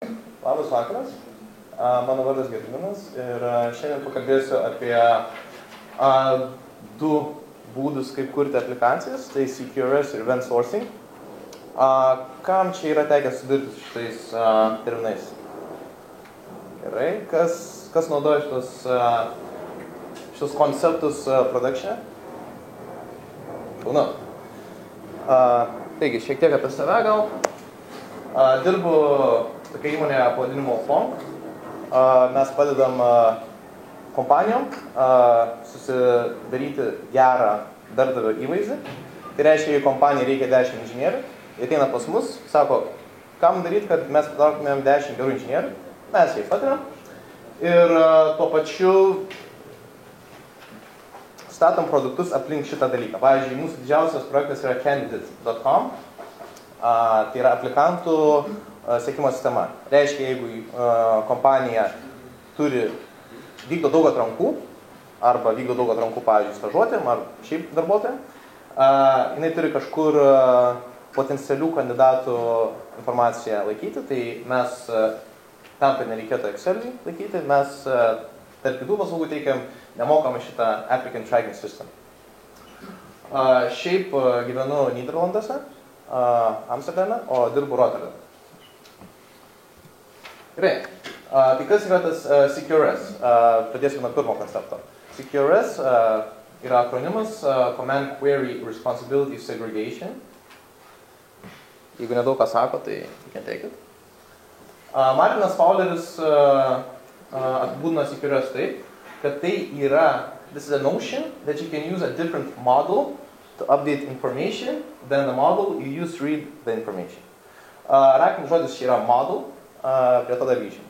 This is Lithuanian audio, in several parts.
Labas vakaras, mano vardas Gediminas ir šiandien pakalbėsiu apie du būdus, kaip kurti aplikacijas, tai CQRS ir Event Sourcing. Kam čia yra tekę sudaryti su šitais terminais? Gerai, kas naudoja šitos konceptus production? Būna. Taigi, šiek tiek apie save gal. Dirbu tokia įmonė pavadinimu Fong. Mes padedam kompanijom susidaryti gerą darbdavio įvaizdį. Tai reiškia, jei kompanijai reikia 10 inžinierių, jie ateina pas mus, sako, kam daryti, kad mes patrauktumėm 10 gerų inžinierių, mes jai patariam. Ir tuo pačiu statom produktus aplink šitą dalyką. Pavyzdžiui, mūsų didžiausias projektas yra Candidate.com. Tai yra aplikantų sekimo sistema. Reiškia, jeigu kompanija vykdo daug atrankų, arba vykdo daug atrankų, pavyzdžiui, stažuotėm, ar šiaip darbuotojam, jinai turi kažkur potencialių kandidatų informaciją laikyti, tai mes tam, kad nereikėtų Excel'į laikyti, mes tarp kitų paslaugų teikiam nemokamai šitą Applicant Tracking System. Šiaip gyvenu Nyderlanduose, Amsterdame, o dirbu Rotterdame. Gerai, tai kas yra tas CQRS? Pradėsime nuo pirmo koncepto. CQRS yra akronimas Command Query Responsibility Segregation. Jeigu nedaug ką sako, tai tikėkit. Martinas Fowleris apibūdino CQRS taip, kad tai yra, this is a notion that you can use a different model to update information than the model you use to read the information. Raktinis žodis čia yra model, prie to dar grįžim.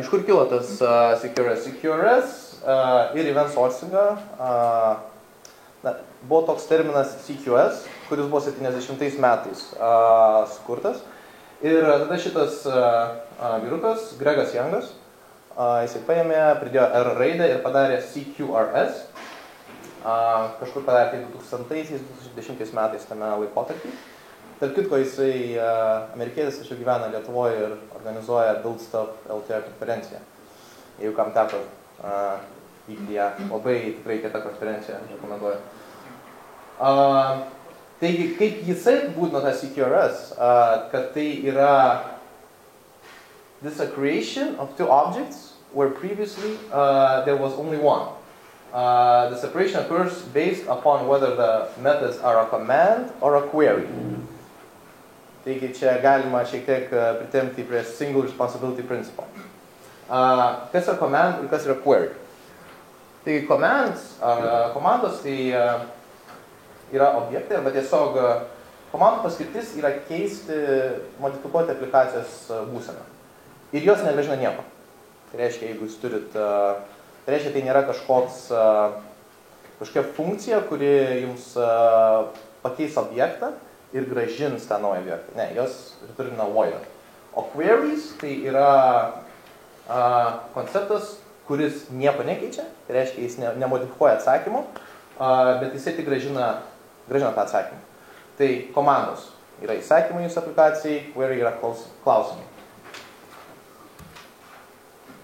Iš kur kilo tas CQRS? CQRS ir Event Sourcingą buvo toks terminas CQS, kuris buvo 70 metais sukurtas. Ir tada šitas vyrukas, Gregas Youngas, jisai paėmė, pridėjo R raidę ir padarė CQRS. Kažkur padarė tai 2000-2010 metais tame laikotarpį. Tarp kitko, jisai amerikietis, tačiau gyvena Lietuvoje ir organizuoja Build Stuff LT konferenciją. Jeigu kam teko vykti ją, labai tikrai kieta konferencija, rekomenduoju. Taigi, kaip jisai būdino tą CQRS, kad tai yra this a creation of two objects where previously there was only one. The separation occurs based upon whether the methods are a command or a query. Taigi čia galima šiek tiek pritempti prie single responsibility principle. Kas yra command ir kas yra query? Taigi komandos tai yra objektai, arba tiesiog komandų paskirtis yra keisti, modifikuoti aplikacijos būseną. Ir jos negrąžina nieko. Tai reiškia, jeigu jūs turit, tai reiškia, tai nėra kažkokia funkcija, kuri jums pakeis objektą ir grąžins tą naują objektą. Ne, jos turi void. O queries tai yra konceptas, kuris nieko nekeičia, tai reiškia, jis nemodifikuoja atsakymų, bet jisai tik grąžina tą atsakymą. Tai komandos yra įsakymai jūsų aplikacijai, query yra klausimai.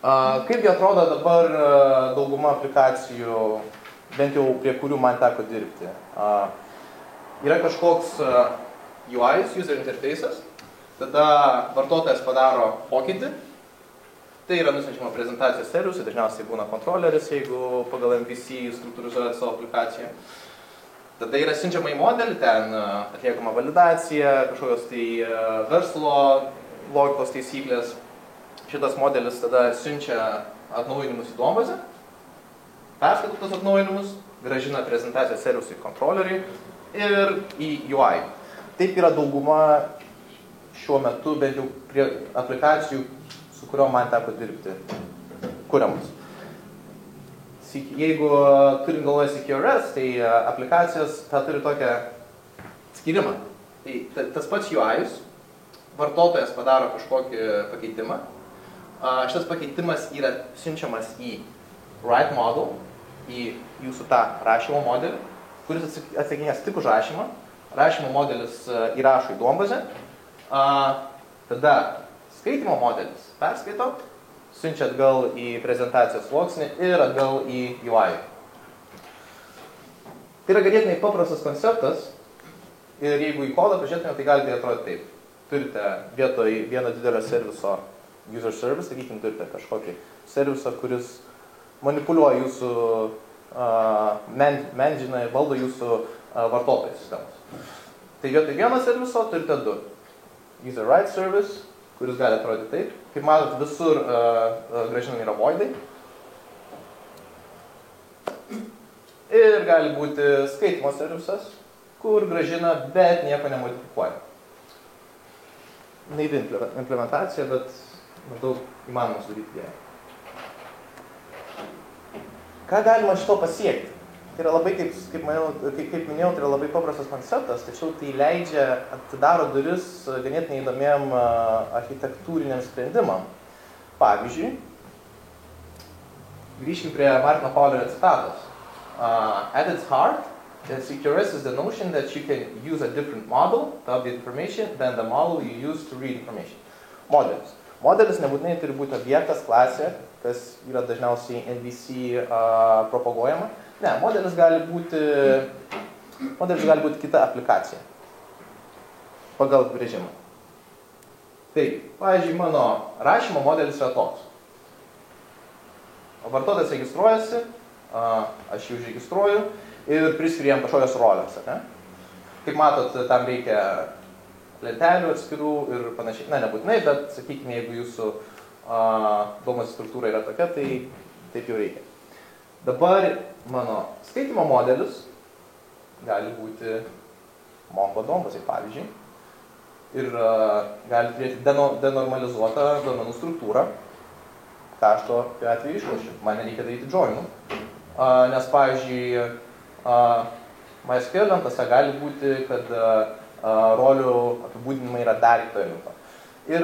Kaip jie atrodo dabar dauguma aplikacijų, bent jau prie kurių man teko dirbti? Yra kažkoks UIs, user interface'as, tada vartotojas padaro pokytį, tai yra nusiunčiama prezentacijos servisui, dažniausiai būna kontroleris, jeigu pagal MVC struktūrizuoja savo aplikaciją. Tada yra siunčiama į modelį, ten atliekama validacija, kažkokios tai verslo logikos taisyklės. Šitas modelis tada siunčia atnaujinimus į duombazę, perskaito tos atnaujinimus, grąžina prezentacijos servisui kontroleriui ir į UI. Taip yra dauguma šiuo metu, bent jau prie aplikacijų, su kuriuo man teko dirbti, kuriamus. Jeigu turim galvoje CQRS, tai aplikacijos tą turi tokią skirimą. Tai tas pats UI'us, vartotojas padaro kažkokį pakeitimą. Šitas pakeitimas yra siunčiamas į write model, į jūsų tą rašymo modelį, kuris atsakinės tik už rašymą. Rašymo modelis įrašo į duombazę, tada Skaitimo modelis perskaito, siunčia atgal į prezentacijos sluoksnį ir atgal į UI. Tai yra ganėtinai paprastas konceptas ir jeigu į kodą pažiūrėtume, tai gali tai atrodyti taip. Turite vietoj vieno didelio serviso user service, sakykime, turite kažkokį servisą, kuris manipuliuoja jūsų managina ir valdo jūsų vartotojų sistemus. Tai vietoj vieno serviso turite du. User write service, kuris gali atrodyti taip. Kaip matot, visur grąžinami yra voidai. Ir gali būti skaitimo servisas, kur grąžina, bet nieko nemodifikuoja. Naivi implementacija, bet daug įmanoma sudaryti ją. Ką galima šito pasiekti? Tai yra labai, kaip minėjau, tai yra labai paprastas konceptas, tačiau tai leidžia, atidaro duris ganėtinai įdomiem architektūriniam sprendimam. Pavyzdžiui, grįžkim prie Martino Fowlerio citatos. At its heart, CQRS is the notion that you can use a different model to update information than the model you use to read information. Modelis. Modelis nebūtinai turi būti objektas, klasė, kas yra dažniausiai NVC propaguojama. Ne, modelis gali būti kita aplikacija pagal režimą. Taigi, pavyzdžiui, mano rašymo modelis yra toks. Vartotojas registruojasi, aš jį užregistruoju ir priskiriu jam kažkokios rolės. Kaip matot, tam reikia lentelių atskirų ir panašiai. Na, nebūtinai, bet sakykime, jeigu jūsų duomenų struktūra yra tokia, tai taip jau reikia. Dabar mano skaitimo modelis gali būti Mongo Donbasai, pavyzdžiui, ir gali turėti denormalizuotą duomenų struktūrą, ką aš to atveju išlošiu. Man nereikia daryti joinų, nes, pavyzdžiui, MySQL lentose gali būti, kad rolių apibūdinimai yra dar kitoje lento. Ir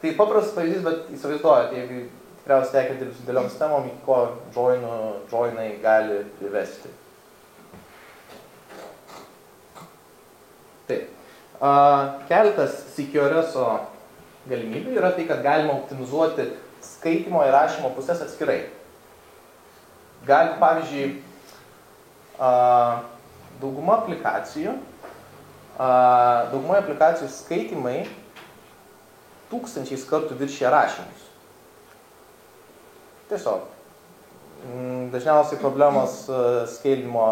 tai paprastas pavyzdys, bet įsivaizduojat, jeigu tikriausiai tekia dirbti su dėliom sistemom, iki ko joinai gali privesti. Taip. Keletas CQRS-o galimybių yra tai, kad galima optimizuoti skaitimo ir rašymo pusės atskirai. Pavyzdžiui, daugumoje aplikacijų skaitimai tūkstančiais kartų viršija rašymus. Tiesiog. Dažniausiai problemos skeilimo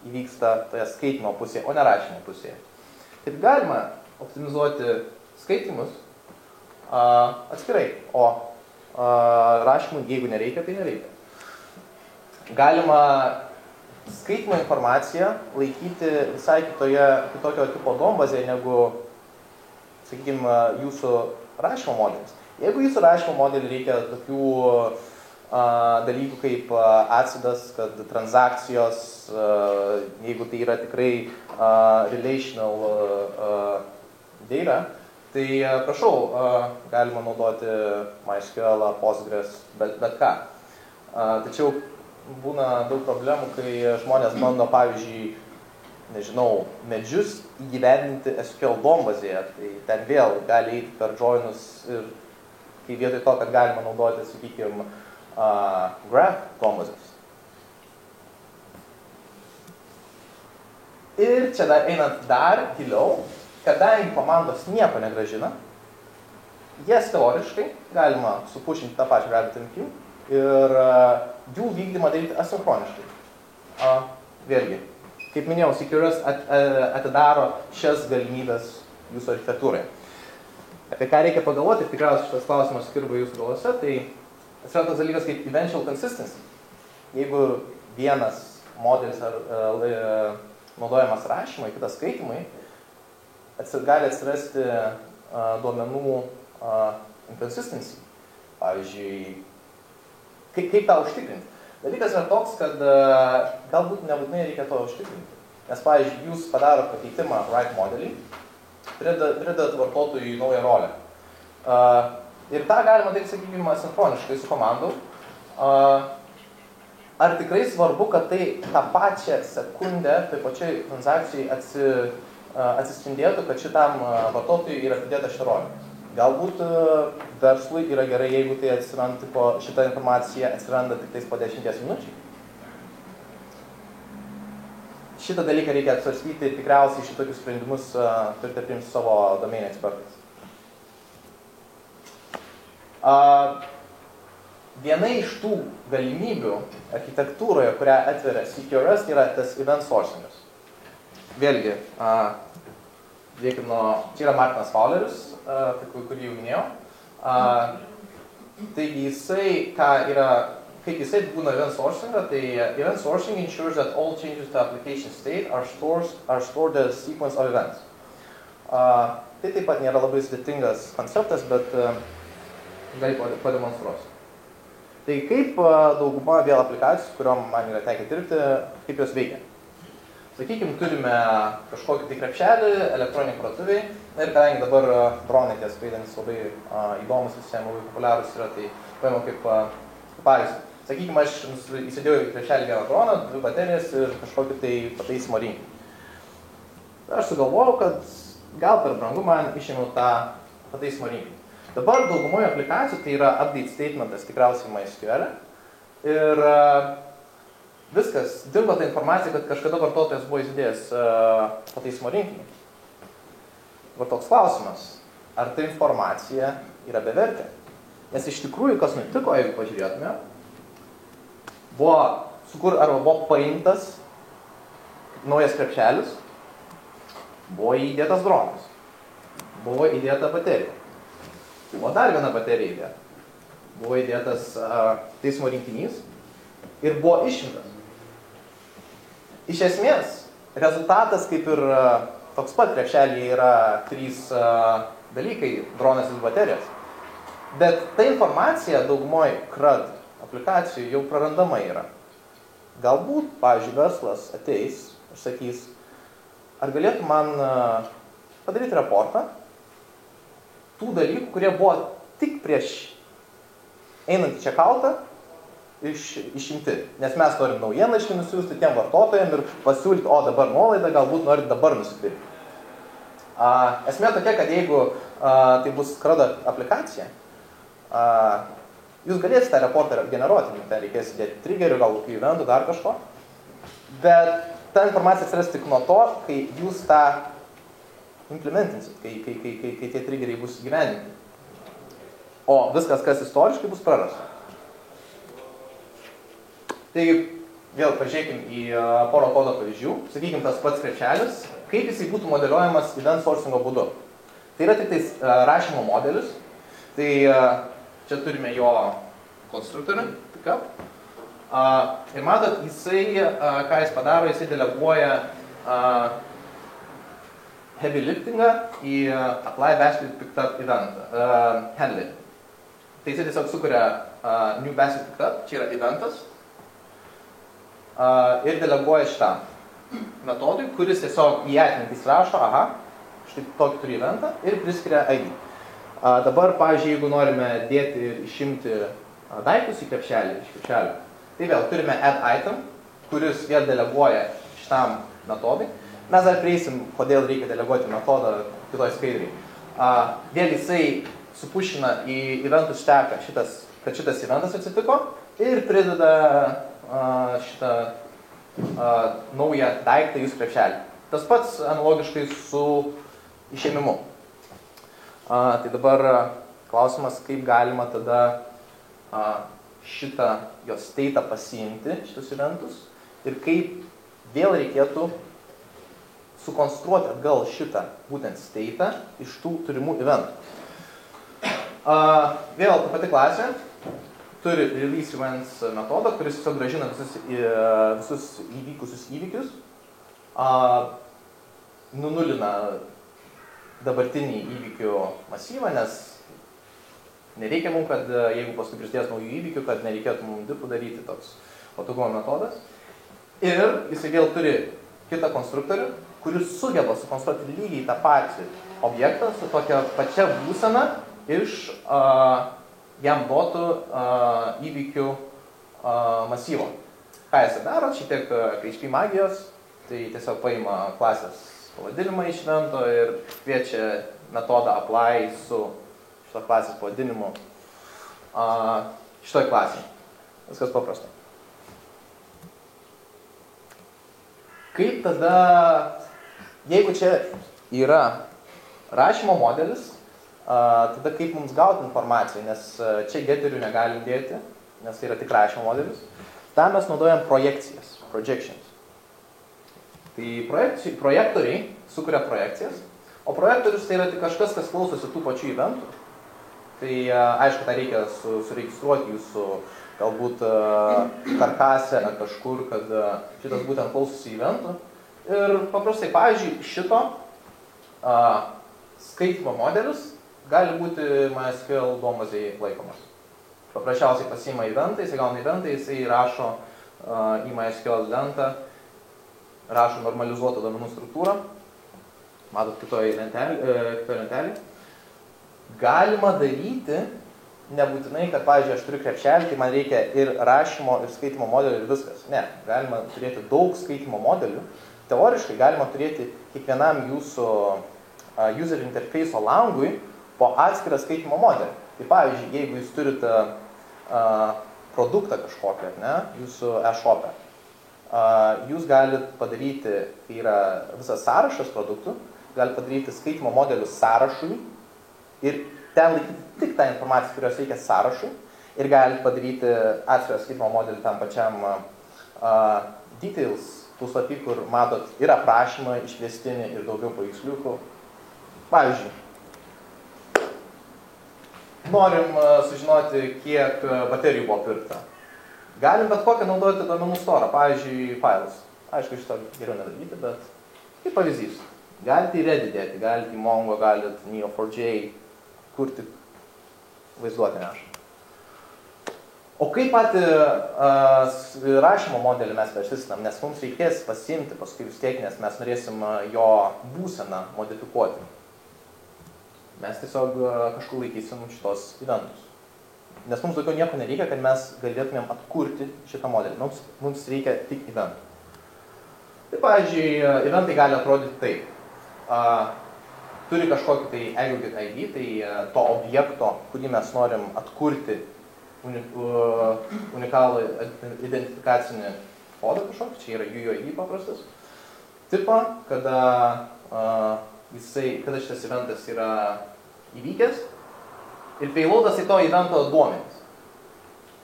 įvyksta toje skaitimo pusėje, o ne rašymo pusėje. Taip galima optimizuoti skaitimus atskirai, o rašymų, jeigu nereikia, tai nereikia. Galima skaitimo informaciją laikyti visai kitokio tipo duombazėje negu, sakykime, jūsų rašymo modelis. Jeigu jūsų rašymo modelį reikia tokių dalykų kaip atsidas, kad transakcijos, jeigu tai yra tikrai relational data, tai prašau, galima naudoti MySQL, Postgres, bet ką. Tačiau būna daug problemų, kai žmonės bando, pavyzdžiui, nežinau, medžius įgyvendinti SQL duombazėje, tai ten vėl gali eiti per joinus ir kai vietoj to, kad galima naudoti, sakykime, graph duombazės. Ir čia einant dar giliau, kadangi komandos nieko negrąžina, jas teoriškai galima supušinti tą pačią RabbitMQ ir jų vykdymą daryti asinchroniškai. Vėlgi, kaip minėjau, CQRS atidaro šias galimybės jūsų architektūrai. Apie ką reikia pagalvoti, ir tikriausiai šitas klausimas kirba jūsų galvose, tai atsirado toks dalykas kaip eventual consistency. Jeigu vienas modelis naudojamas rašymui, kitas skaitimui, gali atsirasti duomenų inconsistency. Pavyzdžiui, kaip tą užtikrinti? Dalykas yra toks, kad galbūt nebūtinai reikia to užtikrinti. Nes, pavyzdžiui, jūs padarot pakeitimą write modelį, pridedat vartotojui naują rolę. Ir tą galima daryti, sakykime, asinchroniškai su komandu. Ar tikrai svarbu, kad tai tą pačią sekundę, tai pačiai transakcijai atsispindėtų, kad šitam vartotojui yra pridėta šitą rolę? Galbūt verslui yra gerai, jeigu tai atsiranda, šita informacija atsiranda tik tais po 10 minučių. Šitą dalyką reikia atsvarstyti ir tikriausiai šitokius sprendimus turite priimti savo domain ekspertais. Viena iš tų galimybių architektūroje, kurią atveria CQRS, yra tas event sourcingas. Vėlgi, čia yra Martinas Fowleris, kurį jau minėjau. Taigi kaip jisai būna event sourcing, tai event sourcing ensures that all changes to application state are stored as sequence of events. Tai taip pat nėra labai sudėtingas konceptas, bet gali pademonstruosiu. Tai kaip dauguma vėl aplikacijų, kuriuom man yra tekę dirbti, kaip jos veikia. Sakykime, turime kažkokį tai krepšelį, elektroniniai parduotuviai, ir kadangi dabar dronai tie skraidantis labai įdomus, visiems labai populiarus yra, tai paėmiau kaip pavyzdį. Sakykime, aš įsidėjau į krepšelį vieną droną, 2 baterijas ir kažkokį tai pataisymo rinkinį. Aš sugalvojau, kad gal per brangu man išėmiau tą pataisymo rinkinį. Dabar daugumoje aplikacijų tai yra update statementas tikriausiai MySQL ir viskas, dingo ta informacija, kad kažkada vartotojas buvo įsidėjęs pataisymo rinkinį. Dabar toks klausimas, ar ta informacija yra bevertė? Nes iš tikrųjų, kas nutiko, jeigu pažiūrėtume, buvo paimtas naujas krepšelis, buvo įdėtas dronas, buvo įdėta baterija, buvo dar viena baterija įdėta, buvo įdėtas teismo rinkinys ir buvo išimtas. Iš esmės, rezultatas kaip ir toks pat krepšelyje yra 3 dalykai, dronas ir baterijos. Bet ta informacija daugumoj CRUD aplikacijų jau prarandama yra. Galbūt, pavyzdžiui, verslas ateis ir sakys, ar galėtų man padaryti raportą tų dalykų, kurie buvo tik prieš einant į checkoutą išimti. Nes mes norim naujienlaiškį nusiųsti tiem vartotojams ir pasiūlyti, o dabar nuolaidą, galbūt norit dabar nusipirkti. Esmė tokia, kad jeigu tai bus CRUD aplikacija, jūs galėsite tą raportą generuoti, tai reikės įdėti triggerių, galbūt eventų, dar kažko. Bet ta informacija atsiras tik nuo to, kai jūs tą implementinsit, kai tie triggeriai bus įgyvendinti. O viskas, kas istoriškai, bus prarasta. Taigi, vėl pažiūrėkim į porą kodo pavyzdžių. Sakykime, tas pats krepšelis, kaip jisai būtų modeliuojamas event sourcingo būdu. Tai yra tik tais rašymo modelis. Tai čia turime jo konstruktorių, pickup. Ir matot, jisai, ką jis padaro, jisai deleguoja heavy liftingą į apply basket picked up event handlerį. Tai jisai tiesiog sukuria new basket picked up, čia yra eventas, ir deleguoja šitam metodui, kuris tiesiog į atmintį įsirašo, aha, štai tokį turi eventą ir priskiria ID. Dabar, pavyzdžiui, jeigu norime dėti ir išimti daiktus į krepšelį, iš krepšelio, tai vėl turime add item, kuris vėl deleguoja šitam metodui. Mes dar prieisim, kodėl reikia deleguoti metodą kitoj skaidriai. Vėl jisai supušina į eventų steką, kad šitas eventas atsitiko ir prideda šitą naują daiktą į jūsų krepšelį. Tas pats analogiškai su išėmimu. Tai dabar klausimas, kaip galima tada šitą jos state'ą pasiimti, šitus eventus, ir kaip vėl reikėtų sukonstruoti atgal šitą būtent state'ą iš tų turimų eventų. Vėl ta pati klasė turi release events metodą, kuris tiesiog grąžina visus įvykusius įvykius, nunulina dabartinį įvykių masyvą, nes nereikia mums, kad jeigu paskui prisidės naujų įvykių, kad nereikėtų mums dipų daryti, toks patogumo metodas. Ir jisai vėl turi kitą konstruktorių, kuris sugeba sukonstruoti lygiai tą patį objektą su tokia pačia būsena iš jam duotų įvykių masyvo. Ką jisai daro, šitiek PHP magijos, tai tiesiog paima klasės pavadinimą iš evento ir kviečia metodą apply su šito klasės pavadinimu šitoj klasėje. Viskas paprasta. Kaip tada, jeigu čia yra rašymo modelis, tada kaip mums gauti informaciją, nes čia geterių negalim dėti, nes tai yra tik rašymo modelis. Tam mes naudojam projekcijas, projections. Tai projektoriai sukuria projekcijas, o projektorius tai yra tik kažkas, kas klausosi tų pačių eventų. Tai aišku, tą reikia suregistruoti jūsų galbūt karkase ar kažkur, kad šitas būtent klausosi eventų. Ir paprastai, pavyzdžiui, šito skaitymo modelis gali būti MySQL duombazėje laikomas. Paprasčiausiai pasiima eventą, jisai gauna eventą, jisai rašo į MySQL lentą, rašo normalizuotą duomenų struktūrą. Matot kitoje lentelėje. Galima daryti, nebūtinai, kad, pavyzdžiui, aš turiu krepšelį, tai man reikia ir rašymo, ir skaitimo modelių, ir viskas. Ne, galima turėti daug skaitimo modelių. Teoriškai galima turėti kiekvienam jūsų user interface langui po atskirą skaitimo modelį. Tai pavyzdžiui, jeigu jūs turite produktą kažkokį, ne, jūsų e-shop'e, jūs galite padaryti, kai yra visas sąrašas produktų, galite padaryti skaitimo modelius sąrašui ir ten laikyti tik tą informaciją, kurios reikia sąrašui, ir galite padaryti atskirą skaitimo modelį tam pačiam details puslapį, kur matot ir aprašymą, išvestinį ir daugiau paveiksliukų. Pavyzdžiui, norim sužinoti, kiek baterijų buvo pirkta. Galim bet kokią naudoti duomenų storą, pavyzdžiui, failus. Aišku, šito geriau nedaryti, bet kaip pavyzdys. Galite į Reddit dėti, galite į Mongo, galite Neo4j, kur tik vaizduoti neša. O kaip patį rašymo modelį mes persistinam, nes mums reikės pasiimti paskui vis tiek, nes mes norėsim jo būseną modifikuoti. Mes tiesiog kažkur laikysim šitos eventus. Nes mums daugiau nieko nereikia, kad mes galėtumėm atkurti šitą modelį. Mums reikia tik eventų. Tai, pavyzdžiui, eventai gali atrodyti taip. Turi kažkokį tai aggregate ID, tai to objekto, kurį mes norim atkurti unikalų identifikacinį kodą kažkokį, čia yra UUID paprastas, tipą, kada šitas eventas yra įvykęs ir payloadas į to evento duomenis.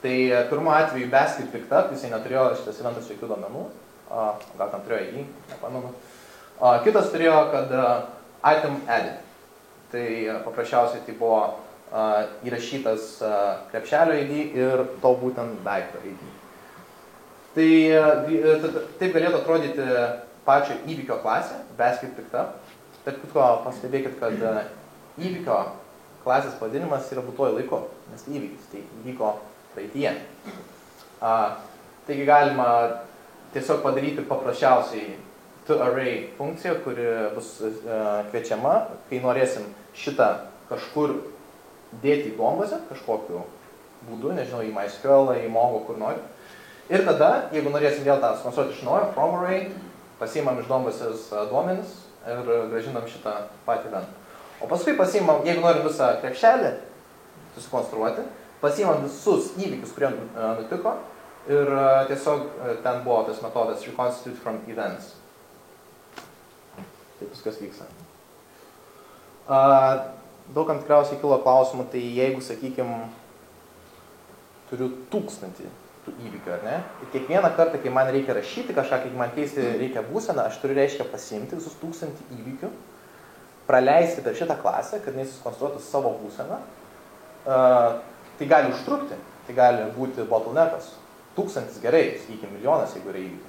Tai pirmu atveju basket picked up, jisai neturėjo šitas eventas jokių duomenų, gal tam turėjo ID, nepamenu. Kitas turėjo, kad item added, tai paprasčiausiai tai buvo įrašytas krepšelio ID ir to būtent daikto ID. Tai taip galėtų atrodyti pačio įvykio klasė, basket picked up. Tarp kitko pastebėkit, kad įvykio klasės pavadinimas yra būtuoju laiku, nes tai įvykis, tai įvyko praeityje. Taigi galima tiesiog padaryti paprasčiausiai toArray funkciją, kuri bus kviečiama, kai norėsim šitą kažkur dėti į duombazę kažkokiu būdu, nežinau, į MySQL, į Mongo, kur nori. Ir tada, jeigu norėsim vėl tą sukonstruoti iš naujo, from array, pasiimam iš duombazės duomenis ir grąžinam šitą patį eventą. O paskui pasiimam, jeigu norim visą krepšelį susikonstruoti, pasiimam visus įvykius, kurie nutiko ir tiesiog ten buvo tas metodas reconstitute from events. Taip viskas vyksta. Daugam tikriausiai kilo klausimų, tai jeigu, sakykime, turiu 1000 tų įvykių, ar ne? Ir kiekvieną kartą, kai man reikia rašyti kažką, kai man keisti reikia būseną, aš turiu reiškia pasiimti visus 1000 įvykių, praleisti per šitą klasę, kad jis sukonstruotų savo būseną. Tai gali užtrukti, tai gali būti bottleneckas. 1000 gerai, sakykime, milijonas, jeigu yra įvykių.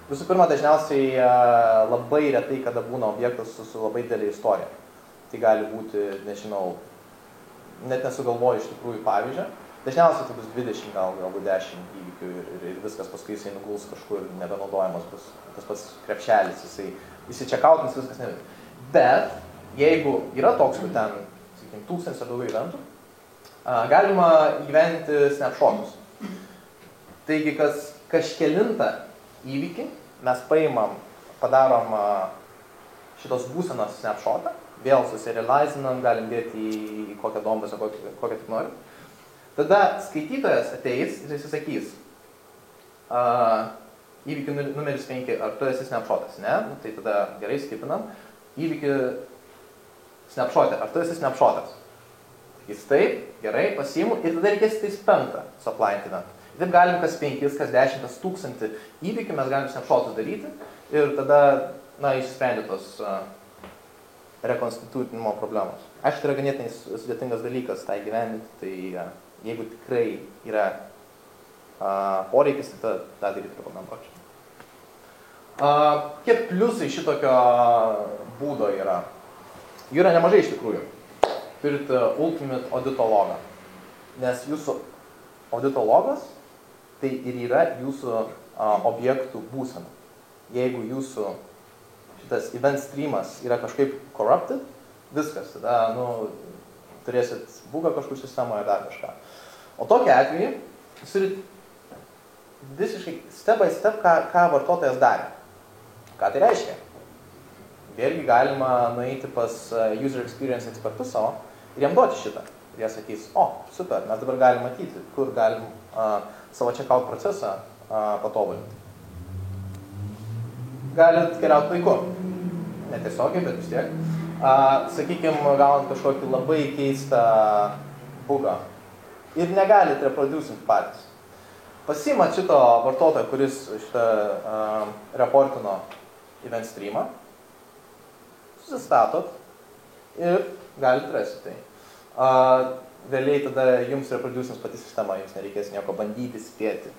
Visų pirma, dažniausiai labai retai, kada būna objektas su labai didelė istorija. Tai gali būti, nežinau, net nesugalvoju iš tikrųjų pavyzdžio. Dažniausiai tai bus 20, galbūt 10 įvykių ir viskas paskui jisai nuguls kažkur nebenaudojamas bus. Tas pats krepšelis, jisai čekautins, viskas neveikia. Bet jeigu yra toks, kur ten, sakykime, 1000 ar daugiau eventų, galima įgyventi snapshotus. Taigi, kažkelintą įvykį mes paimam, padarom šitos būsenos snapshotą, vėl suserializinam, galim dėti į kokią dombasą, kokią tik norim. Tada skaitytojas ateis ir jis sakys, įvykį numeris 5, ar tu esi snapshotas, ne? Nu, tai tada gerai skipinam. Įvykį snapshotė, ar tu esi snapshotas? Jis taip, gerai, pasiimu ir tada reikės tais 5 suaplaintina. Taip galim kas 5, kas 10, kas 1000 įvykių, mes galim snapshotus daryti ir tada, išsprendė tos rekonstitutinimo problemos. Aišku, tai yra ganėtinai sudėtingas dalykas tai gyveninti, tai jeigu tikrai yra poreikis, tai tą daryti rekomenduočiau. Kiek pliusai šitokio būdo yra? Jų yra nemažai iš tikrųjų. Turite Ultimate auditologą, nes jūsų auditologas tai ir yra jūsų objektų būsena. Jeigu jūsų šitas event streamas yra kažkaip corrupted, viskas, tada, turėsit bugą kažkur sistemoje ar dar kažką. O tokia atveju, jūs turit visiškai step by step, ką vartotojas darė. Ką tai reiškia? Vėlgi galima nueiti pas user experience ekspertus savo ir jam duoti šitą. Ir jie sakys, super, mes dabar galim matyti, kur galim savo checkout procesą patobulinti. Galit keliauti laiku. Netiesiogiai, bet vis tiek. Sakykime, gaunant kažkokį labai keistą bugą ir negalit reproducinti patys. Pasiimat šito vartotojo, kuris šitą reportino event streamą, susistatot ir galit rasti tai. Vėliai tada jums reproducins pati sistema, jums nereikės nieko bandyti, spėti.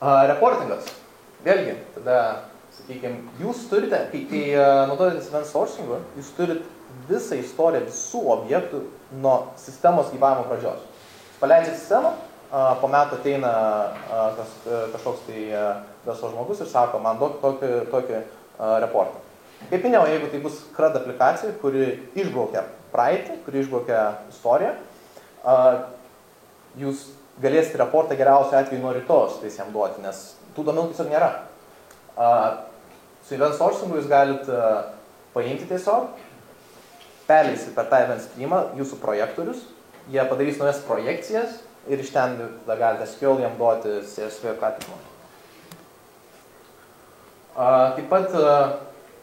Reportingas. Vėlgi, tada, sakykime, jūs turite, kai naudojatės event sourcingu, jūs turit visą istoriją visų objektų nuo sistemos gyvavimo pradžios. Paleidžiat sistemą, po metų ateina kažkoks tai verslo žmogus ir sako, man duok tokį reportą. Kaip minėjau, jeigu tai bus CRUD aplikacija, kuri išbraukia praeitį, kuri išbraukia istoriją, jūs galėsite reportą geriausiu atveju nuo rytojus tai jam duoti, nes tų duomenų tiesiog nėra. Su event sourcingu jūs galite paimti tiesiog, perleisti per tą event streamą jūsų projektorius, jie padarys naujas projekcijas ir iš ten tada galite SQL jam duoti CSV ką tik nori. Taip pat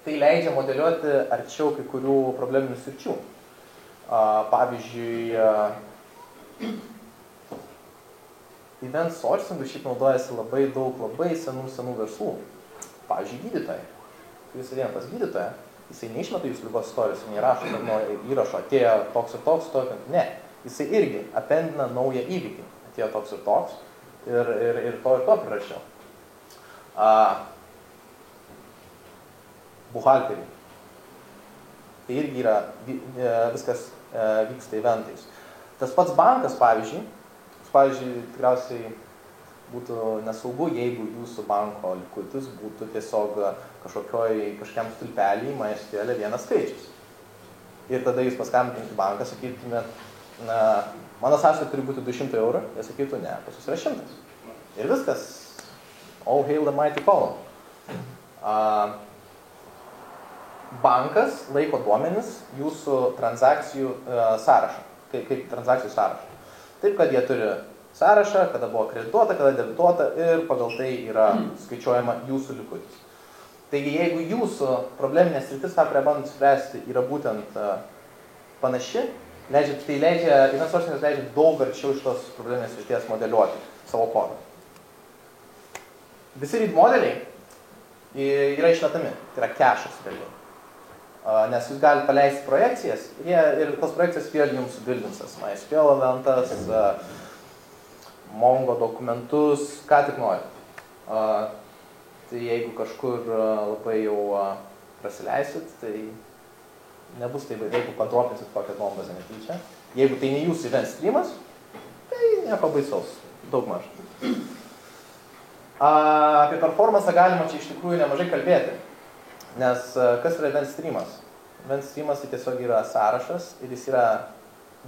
tai leidžia modeliuoti arčiau kai kurių probleminių sričių. Pavyzdžiui, event sourcingu šiaip naudojasi labai daug labai senų verslų. Pavyzdžiui, gydytojai. Kai jūs atėjom pas gydytoją, jisai neišmeta jūsų ligos istorijos, jis neįrašo, kad nuo įrašo atėjo toks ir toks, ne. Jisai irgi appendina naują įvykį. Atėjo toks ir toks ir to prirašiau. Buhalteriai. Tai irgi yra, viskas vyksta eventais. Tas pats bankas, pavyzdžiui, tikriausiai būtų nesaugu, jeigu jūsų banko likutis būtų tiesiog kažkokiam stulpelį MySQL vienas skaičius. Ir tada jūs paskambintumėte į banką, sakytumėt, mano sąskaita turi būti 200 eurų, jie sakytų, ne, pas jūs yra 100. Ir viskas. All hail the mighty column. Bankas laiko duomenis jūsų transakcijų sąrašą, kaip transakcijų sąrašą. Taip, kad jie turi sąrašą, kada buvo kredituota, kada debituota ir pagal tai yra skaičiuojama jūsų likutis. Taigi, jeigu jūsų probleminė sritis, tą kurią bandant spręsti, yra būtent panaši, event sourcingas leidžia daug arčiau iš tos probleminės srities modeliuoti savo kodą. Visi read modeliai yra išmetami, tai yra cache'as realiai. Nes jūs galite paleisti projekcijas ir tos projekcijas vėl jums subildinsas. MySQL eventas, Mongo dokumentus, ką tik nori. Tai jeigu kažkur labai jau prasileisit, tai nebus taip, jeigu kontropinsit kokią bombazę netyčia. Jeigu tai ne jūsų event streamas, tai nieko baisaus, daug maž. Apie performansą galima čia iš tikrųjų nemažai kalbėti. Nes kas yra event streamas? Event streamas tai tiesiog yra sąrašas ir jis yra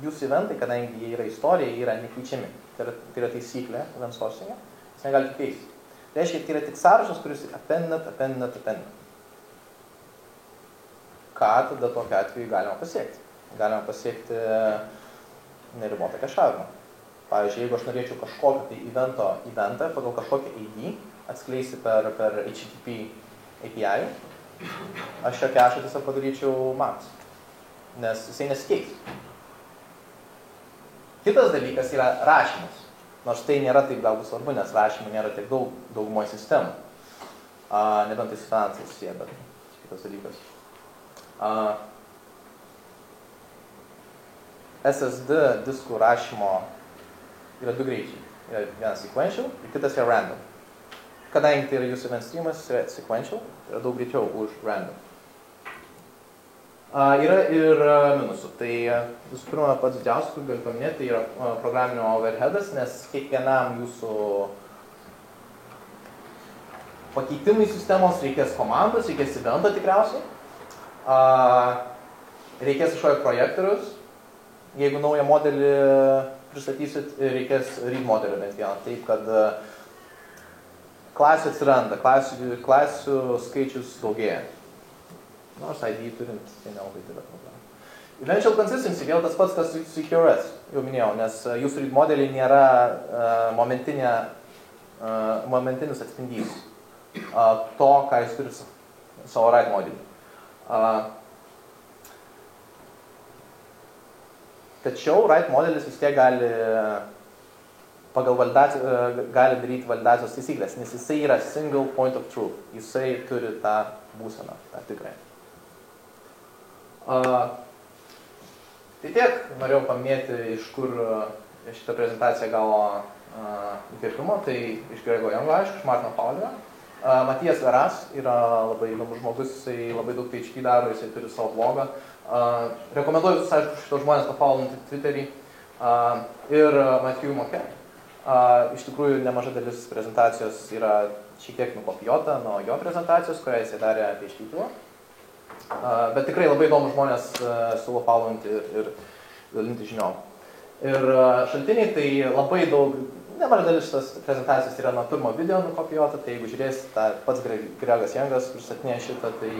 jūsų eventai, kadangi jie yra istorija, jie yra nekeičiami. Tai yra taisyklė event sourcinge, jis negali keisti. Tai reiškia, tai yra tik sąrašas, kuris appendinat. ką tada tokiu atveju galima pasiekti? Galima pasiekti neribotą kešavimą. Pavyzdžiui, jeigu aš norėčiau kažkokio tai eventą pagal kažkokią ID atskleisti per HTTP API, aš jo kešą tiesiog padaryčiau max, nes jisai nesikeis. Kitas dalykas yra rašymas. Nors tai nėra taip galbūt svarbu, nes rašymų nėra tiek daugumoje sistemų. Nebent tai su finansais susiję, bet kitas dalykas. SSD diskų rašymo yra du greičiai. Yra vienas sequential ir kitas yra random. Kadangi tai yra jūsų event streamas, yra sequential, yra daug greičiau už random. Yra ir minusų. Tai visų pirma, pats didžiausias, kur galiu paminėti, tai yra programinio overheadas, nes kiekvienam jūsų pakeitimui sistemos reikės komandos, reikės evento tikriausiai. Reikės kažkokio projektorius. Jeigu naują modelį pristatysit, reikės read modelį bent vieną. Taip, kad klasių atsiranda, klasių skaičius daugėja. Nors ID turint, tai nelabai didelė problema. Eventual consistency, vėl tas pats, kas su QRS, jau minėjau, nes jūsų read modeliai nėra momentinis atspindys to, ką jūs turite savo write modelį. Tačiau write modelis vis tiek gali daryti validacijos taisyklės, nes jisai yra single point of truth. Jisai turi tą būseną, tą tikrai. Tai tiek, norėjau paminėti, iš kur šitą prezentaciją gavo įkvėpimo, tai iš Grego Youngo, aišku, iš Martino Paulerio. Matijas Veras yra labai įdomus žmogus, jisai labai daug PHP daro, jisai turi savo blogą. Rekomenduoju visus, aišku, šitos žmonės pafollownti Twitterį. Ir Matthew Moke. Iš tikrųjų, nemaža dalis prezentacijos yra šiek tiek nukopijuota nuo jo prezentacijos, kurią jisai darė apie PHP. Bet tikrai labai įdomus žmonės siūlo followinti ir dalinti žiniom. Ir šaltiniai, tai labai daug, nemaža dalis šitos prezentacijos yra nuo pirmo video nukopijuota, tai jeigu žiūrėsit, pats Gregas Youngas pristatinė šitą, tai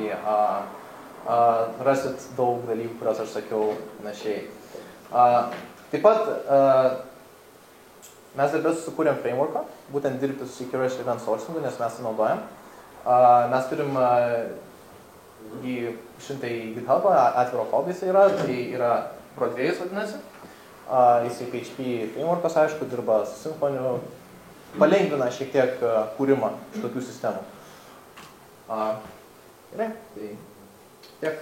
rasit daug dalykų, kuriuos aš sakiau panašiai. Taip pat mes darbės sukūrėm frameworką, būtent dirbti su Secure Event Sourcingu, nes mes tai naudojam. Mes turim jį išintą į GitHub'ą, atviro kodą jisai yra, tai yra Pro2 vadinasi. Jisai PHP frameworkas, aišku, dirba su Symfoniu, palengvina šiek tiek kūrimą šitokių sistemų. Gerai, tai tiek,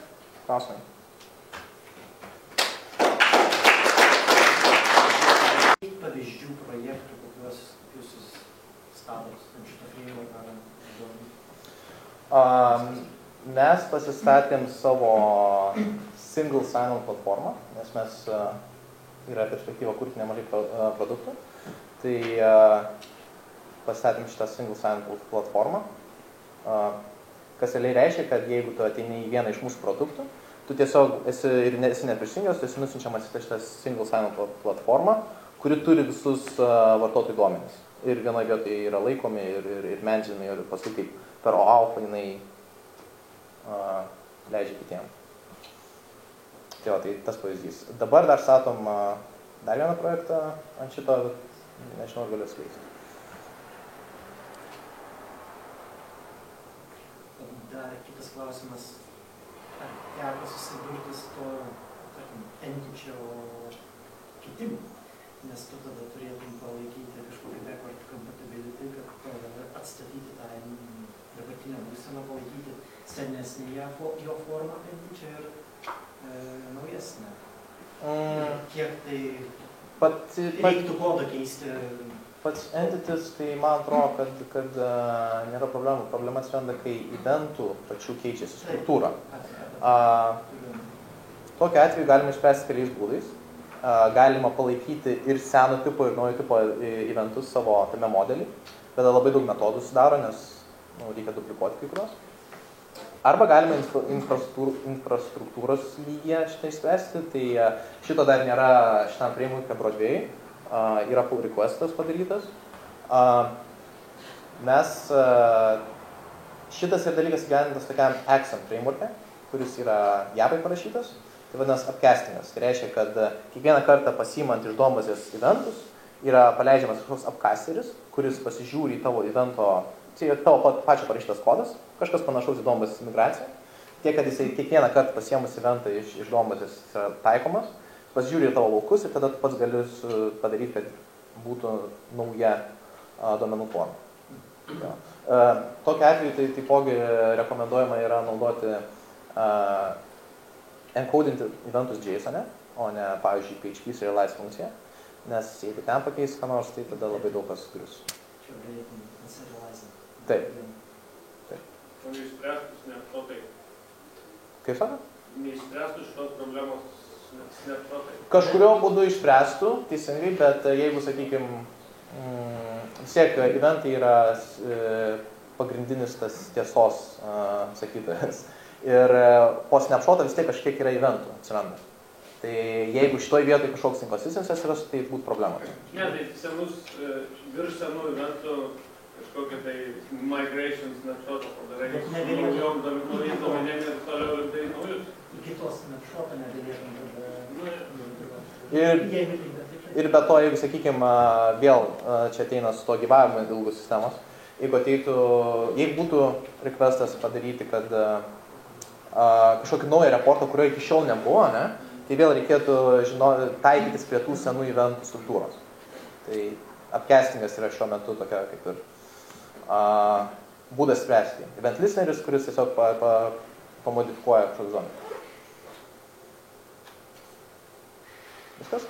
klausimai. Pavyzdžių projektų, kokiuos jūs statot ant šito frameworką ar mes pasistatėm savo single sign-on platformą, nes mes yra perspektyva kurti nemažai produktų. Tai pasistatėm šitą single sign-on platformą. Kas realiai reiškia, kad jeigu tu ateini į vieną iš mūsų produktų, tu tiesiog esi neprisijungęs, tu esi nusiunčiamas į šitą single sign-on platformą, kuri turi visus vartotojų duomenis. Ir vienoje vietoje yra laikomi ir menžinami, ir paskui kaip per OAuth jinai leidžia kitiem. Tai va, tai tas pavyzdys. Dabar dar statom dar vieną projektą ant šito, nežinau, ar galiu atskleisti. Dar kitas klausimas. Ar teko susidurti su to, tarkim, entičio kitimu? Nes tu tada turėtum palaikyti kažkokį backward compatibility, kad atstatyti tą dabartinę būseną, palaikyti senesnėje jo formą entičio ir naujesnę. Kiek tai reiktų kodą keisti? Pats entities, tai man atrodo, kad nėra problemų. Problema atsiranda, kai eventų pačių keičiasi struktūra. Tokiu atveju galima išspręsti keliais būdais. Galima palaikyti ir seno tipo, ir naujo tipo eventus savo tame modelį, bet labai daug metodų sudaro, nes reikia duplikuoti kai kurios. Arba galima infrastruktūros lygyje šitą išspręsti, tai šito dar nėra šitam framework'e Pro2, yra pull requestas padarytas. Šitas ir dalykas įgyvendintas tokiam Axon framework'e, kuris yra Japai parašytas, tai vadinasi upcastingas. Tai reiškia, kad kiekvieną kartą pasiimant iš duombazės eventus yra paleidžiamas kažkoks upcasteris, kuris pasižiūri į tavo evento, tai tavo pačio parašytas kodas, kažkas panašaus į duombazės migraciją. Tiek, kad jisai kiekvieną kartą pasiemus eventą iš duombazės yra taikomas, pasižiūri į tavo laukus ir tada tu pats gali padaryti, kad būtų nauja duomenų forma. Ja. Tokiu atveju tai taipogi rekomenduojama yra naudoti encodinti eventus JSON, o ne, pavyzdžiui, PHP serialize funkciją, nes jeigu ten pakeis ką nors, tai tada labai daug kas grius. Čia galėtum serialize. Taip. O neišspręstų snapshotai? Kaip sako? Neišspręstų šitos problemos snapshotai? Kažkurio būdu išspręstų, teisingai, bet jeigu, sakykime, vis tiek eventai yra pagrindinis tas tiesos sakytojas. Ir po snapshotą vis tiek kažkiek yra eventų atsiranda. Tai jeigu šitoj vietoj kažkoks inconsistency atsirastų, tai būtų problema. Ne, tai virš senų eventų kažkokią tai migration snapshotą padarai. Naujom duomenėm ir toliau rimtai naujus. Iki tos snapshotą negalėtum Ir be to, jeigu, sakykime, vėl čia ateina su to gyvavimu ilgų sistemos, jeigu būtų requestas padaryti, kad kažkokį naują reportą, kurio iki šiol nebuvo, ne, tai vėl reikėtų taikytis prie tų senų eventų struktūros. Tai upcastingas yra šiuo metu tokia kaip ir būdas spręsti. Event listeneris, kuris tiesiog pamodifikuoja kažkokį zoną. Viskas?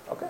Okay.